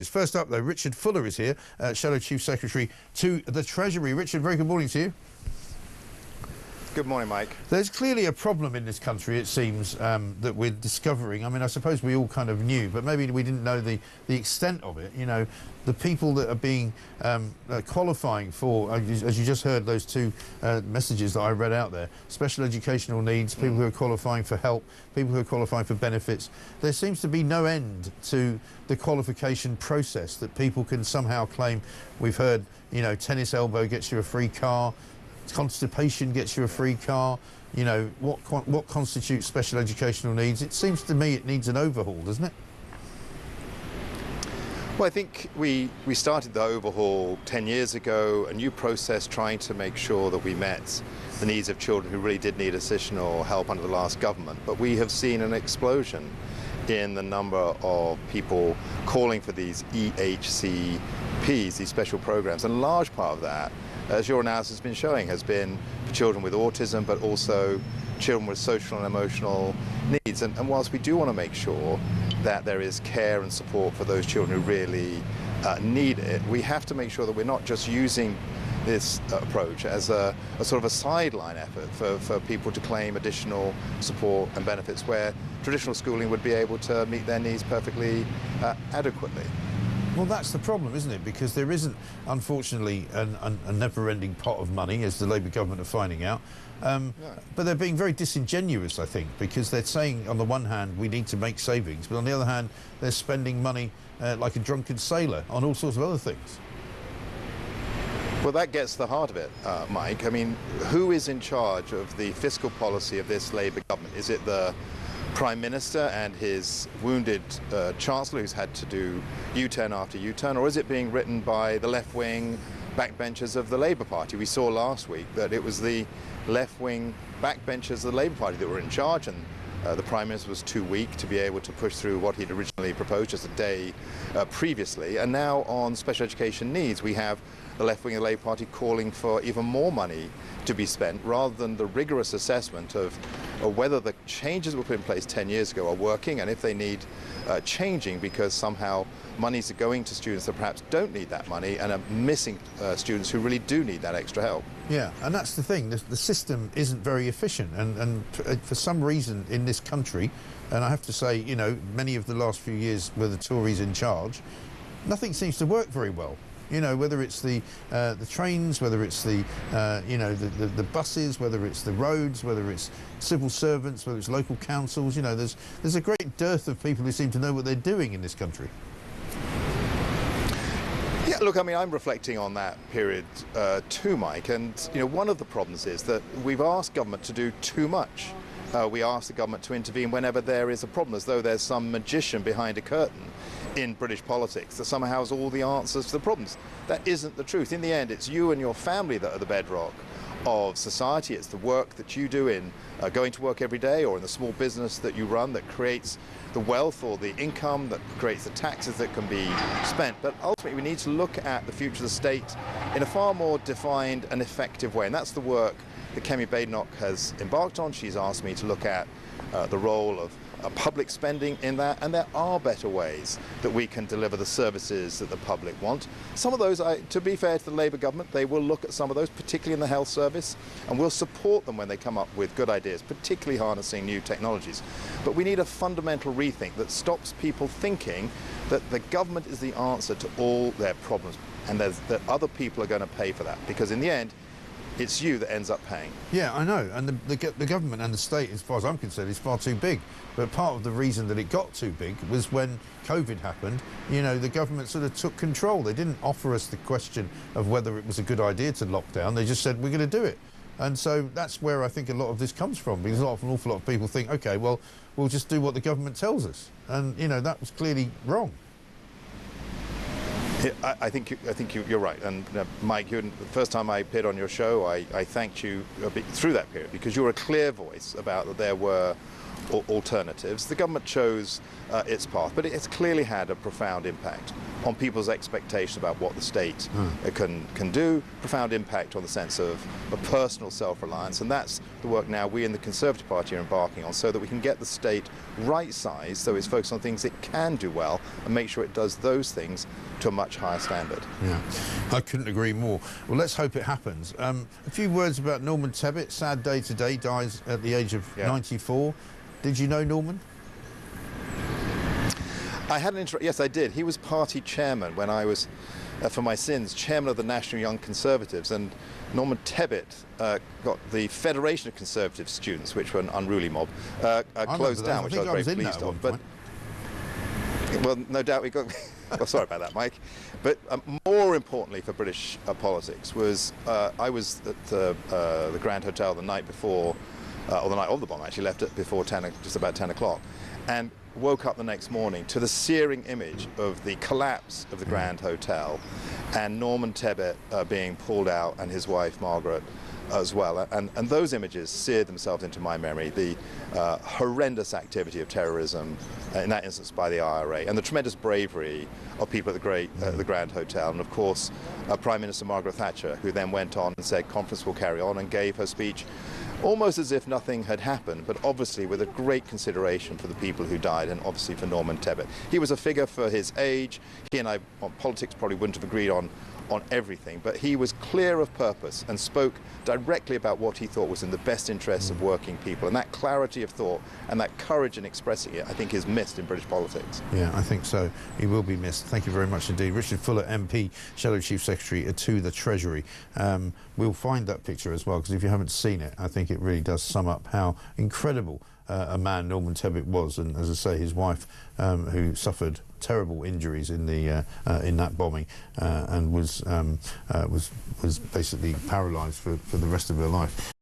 First up, though, Richard Fuller is here, Shadow Chief Secretary to the Treasury. Richard, very good morning to you. Good morning, Mike. There's clearly a problem in this country, it seems, that we're discovering. I mean, I suppose we all kind of knew, but maybe we didn't know the extent of it. You know, the people that are being qualifying for, as you just heard, those two messages that I read out there, special educational needs, people who are qualifying for help, people who are qualifying for benefits. There seems to be no end to the qualification process that people can somehow claim. We've heard, you know, tennis elbow gets you a free car. Constipation gets you a free car. You know, what constitutes special educational needs? It seems to me it needs an overhaul, doesn't it? Well, I think we started the overhaul 10 years ago, a new process trying to make sure that we met the needs of children who really did need additional help under the last government. But we have seen an explosion in the number of people calling for these EHCPs, these special programs, and a large part of that, as your analysis has been showing, has been for children with autism, but also children with social and emotional needs. And whilst we do want to make sure that there is care and support for those children who really need it, we have to make sure that we're not just using this approach as a sort of a sideline effort for people to claim additional support and benefits where traditional schooling would be able to meet their needs perfectly adequately. Well, that's the problem, isn't it? Because there isn't, unfortunately, a never-ending pot of money, as the Labour government are finding out. No. But they're being very disingenuous, I think, because they're saying, on the one hand, we need to make savings, but on the other hand, they're spending money like a drunken sailor on all sorts of other things. Well, that gets to the heart of it, Mike. I mean, who is in charge of the fiscal policy of this Labour government? Is it the Prime Minister and his wounded Chancellor, who's had to do U-turn after U-turn, or is it being written by the left-wing backbenchers of the Labour Party? We saw last week that it was the left-wing backbenchers of the Labour Party that were in charge, and the Prime Minister was too weak to be able to push through what he'd originally proposed just a day previously. And now on special education needs, we have the left wing of the Labour Party calling for even more money to be spent, rather than the rigorous assessment of whether the changes that were put in place 10 years ago are working, and if they need changing because somehow monies are going to students that perhaps don't need that money and are missing students who really do need that extra help. Yeah, and that's the thing. The system isn't very efficient, and for some reason in this country, and I have to say, you know, many of the last few years were the Tories in charge, nothing seems to work very well. You know, whether it's the trains, whether it's the you know, the buses, whether it's the roads, whether it's civil servants, whether it's local councils. You know, there's a great dearth of people who seem to know what they're doing in this country. Yeah, look, I mean, I'm reflecting on that period too, Mike, and you know, one of the problems is that we've asked government to do too much. We ask the government to intervene whenever there is a problem, as though there's some magician behind a curtain in British politics that somehow has all the answers to the problems. That isn't the truth. In the end, it's you and your family that are the bedrock of society. It's the work that you do in going to work every day, or in the small business that you run, that creates the wealth or the income, that creates the taxes that can be spent. But ultimately, we need to look at the future of the state in a far more defined and effective way, and that's the work that Kemi Badenoch has embarked on. She's asked me to look at the role of public spending in that, and there are better ways that we can deliver the services that the public want. Some of those, to be fair to the Labour government, they will look at some of those, particularly in the health service, and we'll support them when they come up with good ideas, particularly harnessing new technologies. But we need a fundamental rethink that stops people thinking that the government is the answer to all their problems, and that other people are going to pay for that, because in the end, it's you that ends up paying. Yeah, I know, and the government and the state, as far as I'm concerned, is far too big. But part of the reason that it got too big was when COVID happened. You know, the government sort of took control. They didn't offer us the question of whether it was a good idea to lock down. They just said, we're going to do it. And so that's where I think a lot of this comes from, because an awful lot of people think, OK, well, we'll just do what the government tells us. And, you know, that was clearly wrong. Yeah, I think you're right, and Mike, the first time I appeared on your show, I thanked you through that period, because you were a clear voice about that there were alternatives. The government chose its path, but it's clearly had a profound impact on people's expectations about what the state can do, profound impact on the sense of a personal self-reliance, and that's the work now we in the Conservative Party are embarking on, so that we can get the state right-sized, so it's focused on things it can do well, and make sure it does those things to a much higher standard. Yeah, I couldn't agree more. Well, let's hope it happens. A few words about Norman Tebbit. Sad day today, dies at the age of 94. Did you know Norman? I had an yes, I did. He was party chairman when I was, for my sins, chairman of the National Young Conservatives, and Norman Tebbit got the Federation of Conservative Students, which were an unruly mob, closed down, which I was very pleased of. But well, no doubt we got. Well, sorry about that, Mike. But more importantly for British politics was I was at the Grand Hotel the night before, or the night of the bomb. Actually, left it before 10, just about 10 o'clock, and woke up the next morning to the searing image of the collapse of the Grand Hotel and Norman Tebbit being pulled out, and his wife Margaret as well. And those images seared themselves into my memory. The horrendous activity of terrorism, in that instance by the IRA, and the tremendous bravery of people at the Grand Hotel, and of course Prime Minister Margaret Thatcher, who then went on and said conference will carry on, and gave her speech almost as if nothing had happened, but obviously with a great consideration for the people who died, and obviously for Norman Tebbit. He was a figure for his age. He and I on politics probably wouldn't have agreed on everything, but he was clear of purpose and spoke directly about what he thought was in the best interests of working people, and that clarity of thought and that courage in expressing it, I think, is missed in British politics. Yeah, I think so. He will be missed. Thank you very much indeed. Richard Fuller, MP, Shadow Chief Secretary to the Treasury. We'll find that picture as well, because if you haven't seen it, I think it really does sum up how incredible a man Norman Tebbit was, and as I say, his wife, who suffered terrible injuries in the in that bombing, and was basically paralysed for the rest of her life.